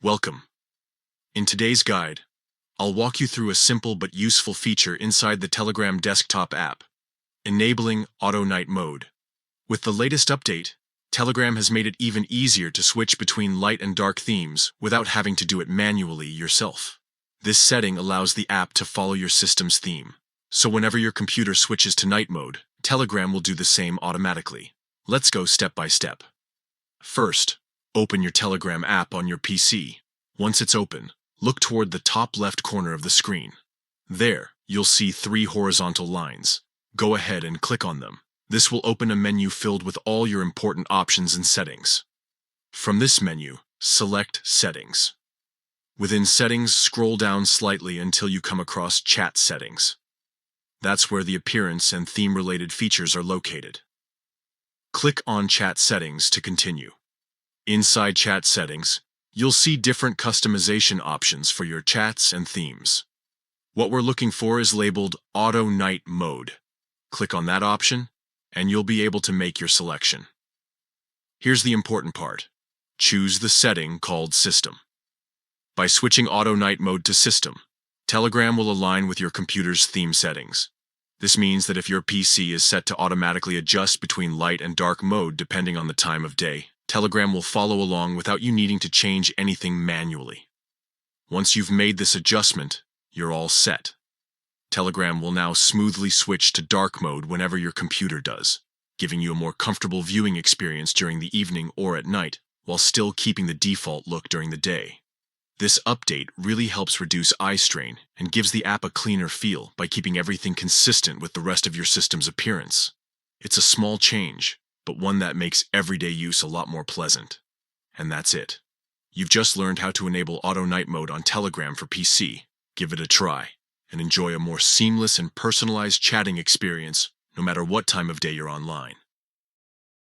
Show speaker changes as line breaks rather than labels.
Welcome. In today's guide, I'll walk you through a simple but useful feature inside the Telegram desktop app, enabling Auto Night Mode. With the latest update, Telegram has made it even easier to switch between light and dark themes without having to do it manually yourself. This setting allows the app to follow your system's theme, so whenever your computer switches to night mode, Telegram will do the same automatically. Let's go step by step. First, open your Telegram app on your PC. Once it's open, look toward the top left corner of the screen. There, you'll see 3 horizontal lines. Go ahead and click on them. This will open a menu filled with all your important options and settings. From this menu, select Settings. Within Settings, scroll down slightly until you come across Chat Settings. That's where the appearance and theme-related features are located. Click on Chat Settings to continue. Inside Chat Settings, you'll see different customization options for your chats and themes. What we're looking for is labeled Auto Night Mode. Click on that option, and you'll be able to make your selection. Here's the important part. Choose the setting called System. By switching Auto Night Mode to System, Telegram will align with your computer's theme settings. This means that if your PC is set to automatically adjust between light and dark mode depending on the time of day, Telegram will follow along without you needing to change anything manually. Once you've made this adjustment, you're all set. Telegram will now smoothly switch to dark mode whenever your computer does, giving you a more comfortable viewing experience during the evening or at night, while still keeping the default look during the day. This update really helps reduce eye strain and gives the app a cleaner feel by keeping everything consistent with the rest of your system's appearance. It's a small change, but one that makes everyday use a lot more pleasant. And that's it. You've just learned how to enable Auto Night Mode on Telegram for PC. Give it a try, and enjoy a more seamless and personalized chatting experience no matter what time of day you're online.